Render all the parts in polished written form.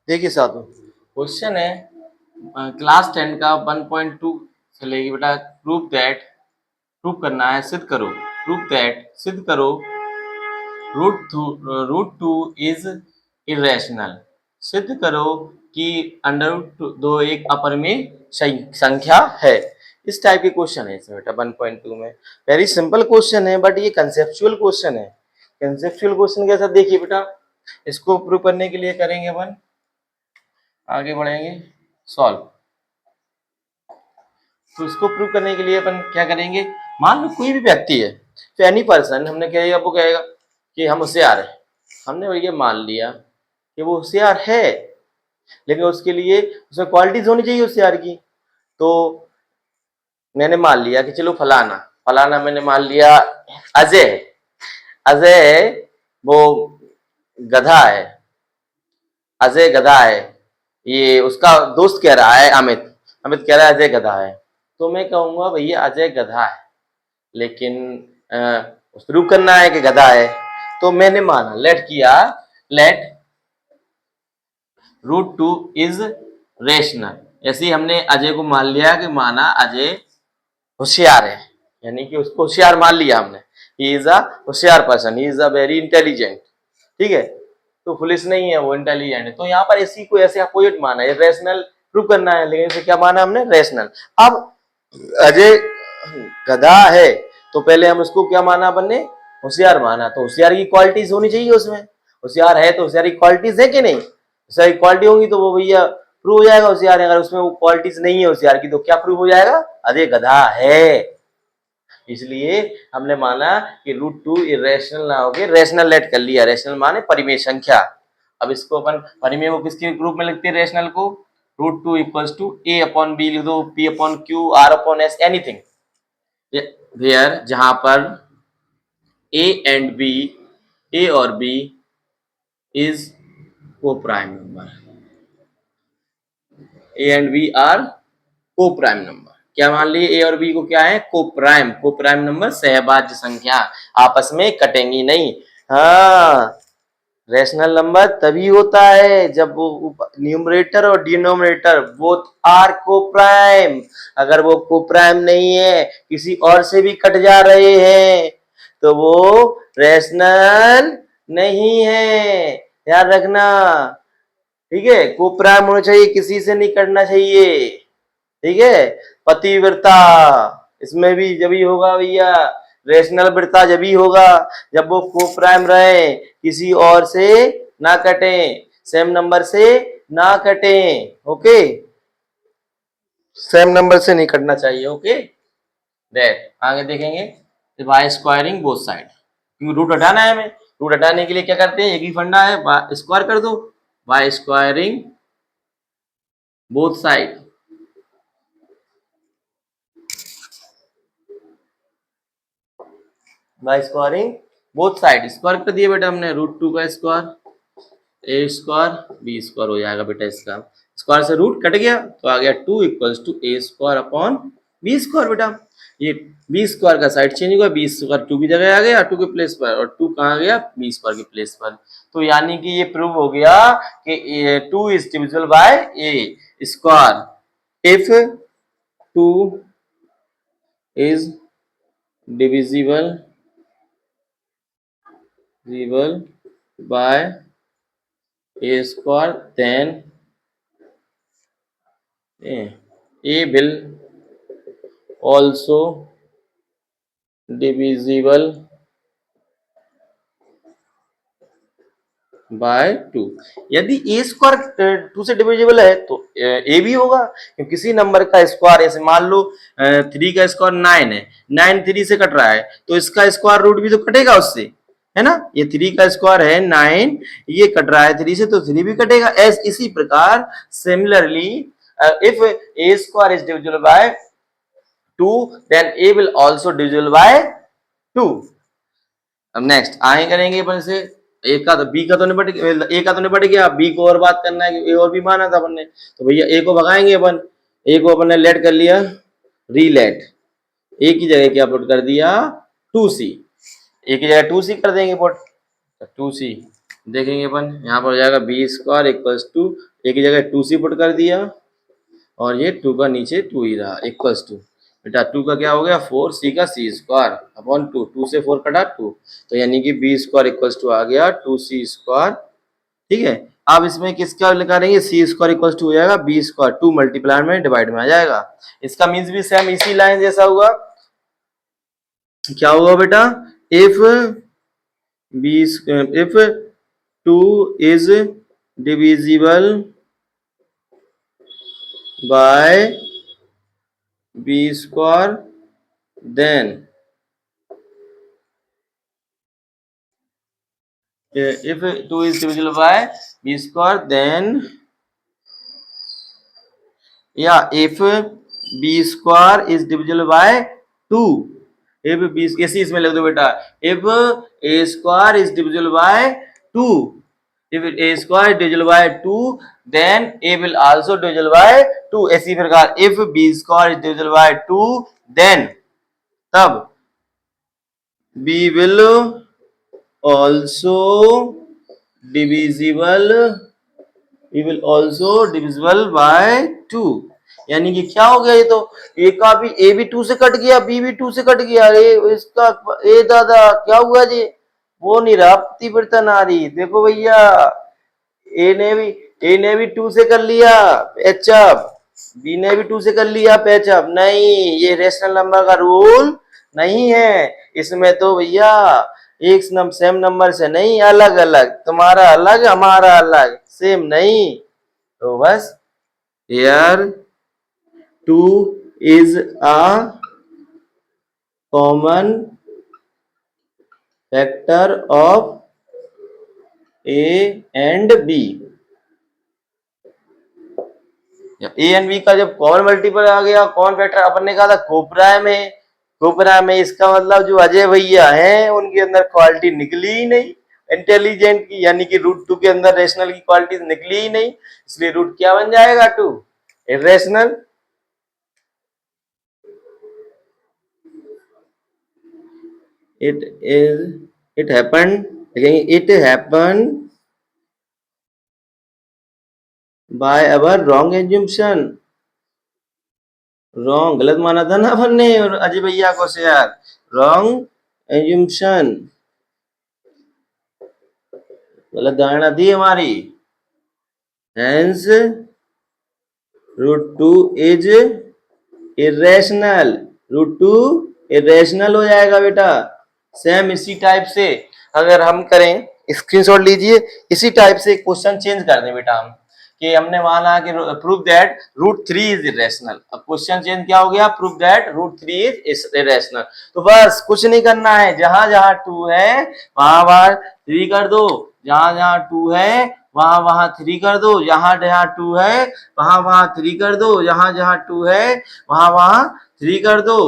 देखिए साथियों, क्वेश्चन है क्लास 10 का 1.2 से लेके बेटा प्रूव करना है, सिद्ध करो रूट टू इज इरेशनल। सिद्ध करो कि अंडर रूट दो एक अपरिमेय संख्या है। इस टाइप के क्वेश्चन है इसमें बेटा 1.2 में। वेरी सिंपल क्वेश्चन है बट ये कंसेप्चुअल क्वेश्चन है। कंसेप्चुअल क्वेश्चन के साथ देखिए बेटा, इसको प्रूव करने के लिए करेंगे अपन, आगे बढ़ेंगे सॉल्व। तो इसको प्रूव करने के लिए अपन क्या करेंगे, मान लो कोई भी व्यक्ति है, तो एनी पर्सन, हमने कहेगा वो कहेगा कि हम होशियार है। हमने ये मान लिया कि वो होशियार है, लेकिन उसके लिए उसमें क्वालिटीज होनी चाहिए होशियार की। तो मैंने मान लिया कि चलो फलाना फलाना मैंने मान लिया अजय है। अजय वो गधा है, अजय गधा है। ये उसका दोस्त कह रहा है अमित, अमित कह रहा है अजय गधा है। तो मैं कहूंगा भैया अजय गधा है, लेकिन प्रूव करना है कि गधा है। तो मैंने माना, let root two is rational. ऐसे ही हमने अजय को मान लिया कि माना अजय होशियार है, यानी कि उसको होशियार मान लिया हमने। ही इज अ होशियार person, he is a very intelligent. ठीक है, तो पुलिस नहीं है, वो इंटेलिजेंट है। तो यहाँ पर इसी को ऐसे अपोजिट माना है, रेशनल प्रूव करना है, लेकिन इसे क्या माना हमने, रेशनल। अब अजय गधा है, तो पहले हम उसको क्या माना अपन ने, होशियार माना। तो होशियार की क्वालिटीज होनी चाहिए उसमें। होशियार है तो होशियार की क्वालिटीज है कि नहीं, होशियार की क्वालिटी होगी तो वो भैया प्रूव हो जाएगा होशियार है। अगर उसमें वो क्वालिटीज नहीं है होशियार की, तो क्या प्रूव हो जाएगा, अजय गधा है। इसलिए हमने माना कि रूट टू इरेशनल ना होके रेशनल लेट कर लिया। रेशनल माने परिमेय संख्या। अब इसको अपन परिमेय को किसके रूप में लिखते हैं, रेशनल को, root two equals to a upon b लिख दो, p upon q, r upon s, anything where जहां पर ए एंड बी, ए और b is coprime number, a and b are coprime number. क्या मान लिए, ए और B को क्या है, को प्राइम नंबर, सहभाज्य संख्या, आपस में कटेंगी नहीं। हाँ, रेशनल नंबर तभी होता है जब वो न्यूमरेटर और डिनोमिनेटर बोथ आर को प्राइम। अगर वो को प्राइम नहीं है, किसी और से भी कट जा रहे हैं, तो वो रेशनल नहीं है, याद रखना। ठीक है, को प्राइम होना चाहिए, किसी से नहीं कटना चाहिए। ठीक है, पतिव्रता, इसमें भी जब ही होगा भैया, रेशनल वृत्ता जब ही होगा जब वो को प्राइम रहे, किसी और से ना कटे, सेम नंबर से ना कटे। ओके, सेम नंबर से नहीं कटना चाहिए। ओके, दैट आगे देखेंगे। बाय स्क्वायरिंग बोथ साइड, क्योंकि रूट हटाना है हमें। रूट हटाने के लिए क्या करते हैं, एक ही फंडा है, स्क्वायर कर दो। By squaring both side, by squaring both side, square कर दिए बेटा हमने। रूट टू का square a square b square हो जाएगा बेटा। इसका स्क्वायर से रूट कट गया तो आ गया 2 equals to a square upon b square बेटा। ये बी स्क्वायर का साइड चेंज हुआ, बी स्क्वायर 2 की जगह आ गया 2 के प्लेस पर, और 2 कहाँ गया, बी स्क्वायर के प्लेस पर। तो यानी कि ये प्रूव हो गया कि 2 is divisible by A square if 2 is divisible by A square, then A will also divisible by 2। यदि ए स्क्वायर 2 से डिविजिबल है तो ए भी होगा, क्योंकि किसी नंबर का स्क्वायर, ऐसे मान लो 3 का स्क्वायर 9 है, 9 3 से कट रहा है, तो इसका स्क्वायर रूट भी तो कटेगा उससे, है ना। ये 3 का स्क्वायर है 9, ये कट रहा है 3 से, तो 3 भी कटेगा। इसी प्रकार similarly if A square is divisible bye 2, then a will also divisible by 2। अब नेक्स्ट आगे करेंगे अपन से, ए का तो बी का तो निपट गया, ए का तो निपट गया, बी को और बात करना है, ए और भी माना था अपन ने। तो भैया ए को भगाएंगे अपन, ए को अपन ने लेट कर लिया रीलेट, ए की जगह क्या पुट कर दिया 2c, ए की जगह 2c कर देंगे पुट, 2c देखेंगे अपन, यहाँ पर हो जाएगा बी स्क्वायर इक्वल्स टू, एक ही जगह 2c पुट कर दिया और ये 2 का नीचे 2 ही रहा इक्वल्स टू, बेटा 2 का क्या हो गया 4c का c स्क्वायर अपॉन 2, 2 से 4 कटा 2, तो यानी कि बी स्क्वायर इक्वल्स टू आ गया 2c स्क्वायर। ठीक है, अब इसमें किसका निकालेंगे, सी स्क्वायर इक्वल्स टू हो जाएगा बी स्क्वायर, 2 मल्टीप्लाई में डिवाइड में आ जाएगा। इसका मीन्स भी सेम इसी लाइन जैसा हुआ, क्या हुआ बेटा, if B if 2 is divisible by B square then if 2 is divisible by b square then if b square is divisible by 2, if b ऐसे इसमें लिख दो बेटा, if a square is divisible by 2, if a square is divisible by 2 then a will also divisible by 2, ऐसी प्रकार if b square is divisible by 2 then तब b will also divisible, we will also divisible by 2, यानी कि क्या हो गया, ये तो ए का भी, ए भी 2 से कट गया, बी भी 2 से कट गया, अरे इसका ए दादा क्या हुआ जी, वो नहीं रहा प्रतिवर्तन आ रही, देखो भैया ए ने भी 2 से कर लिया पैचअप, बी ने भी 2 से कर लिया पैचअप, नहीं ये रेशनल नंबर का रूल नहीं है, इसमें तो भैया एक सेम नंबर से नहीं, अलग अलग, तुम्हारा अलग हमारा अलग, सेम नहीं, तो बस here 2 is a common factor of a and b, A and B का जब कॉमन मल्टीपल आ गया, कॉमन फैक्टर अपन ने कहा था कोपराय में, कोपराय में, इसका मतलब जो अजय भैया हैं उनके अंदर क्वालिटी निकली ही नहीं इंटेलिजेंट की, यानी कि रूट 2 के अंदर रेशनल की क्वालिटी निकली ही नहीं, इसलिए रूट क्या बन जाएगा 2 irrational. it happened, it happened by our wrong assumption, wrong गलत माना था ना अपन ने और अजय भैया को से यार, रॉन्ग एज्यूम्पशन, गलत धारणा थी हमारी, hence root 2 is irrational, root 2 irrational हो जाएगा बेटा। सेम इसी टाइप से अगर हम करें, स्क्रीनशॉट लीजिए, इसी टाइप से क्वेश्चन चेंज कर दें बेटा हम, कि हमने माना कि prove that root 3 is irrational, अब क्वेश्चन चेंज क्या हो गया, prove that root 3 is irrational, तो बस कुछ नहीं करना है, जहां जहां 2 है वहां वहां 3 कर दो, जहां जहां 2 है वहां वहां 3 कर दो, जहां जहां 2 है वहां वहां 3 कर दो, जहां जहां 2 है वहां वहां 3 कर दो,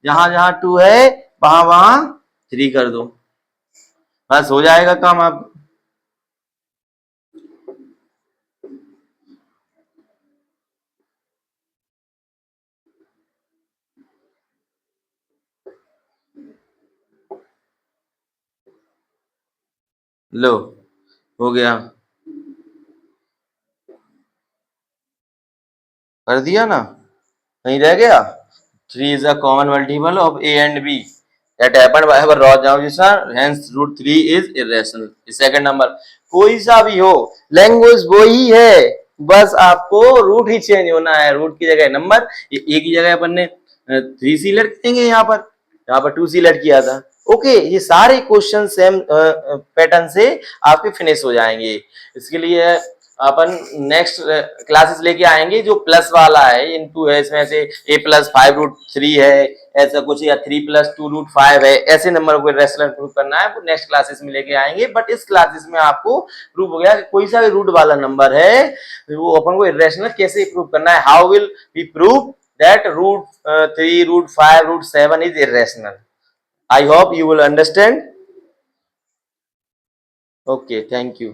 जहां जहां 2 है वहां वहां 3 कर दो, बस हो जाएगा काम। आप लो हो गया, कर दिया ना, नहीं रह गया, 3 is a common multiple of a and b that happened by our raw observation, hence root 3 is irrational। Second number, कोई सा भी हो लैंग्वेज वो ही है, बस आपको रूट ही चेंज होना है, रूट की जगह नंबर, एक ही जगह अपन ने 3 सिलेक्ट करेंगे, यहाँ पर 2 सिलेक्ट किया था, ओके, ये सारे क्वेश्चन सेम पैटर्न से आपके फिनिश हो जाएंगे। इसके लिए अपन नेक्स्ट क्लासेस लेके आएंगे जो प्लस वाला है, इनटू है, इसमें से a प्लस 5 रूट 3 है ऐसा कुछ, या 3 प्लस 2 रूट 5 है, ऐसे नंबर को रेशनल प्रूव करना है, वो नेक्स्ट क्लासेस में लेके आएंगे। बट इस क्लासेस में आपको प्रूव हो गया कि कोई सा भी रूट वाला नंबर है वो अपन को इरेशनल कैसे प्रूव करना है, how will we prove that root 3 root 5 root 7 is irrational. I hope you will understand. Okay, thank you.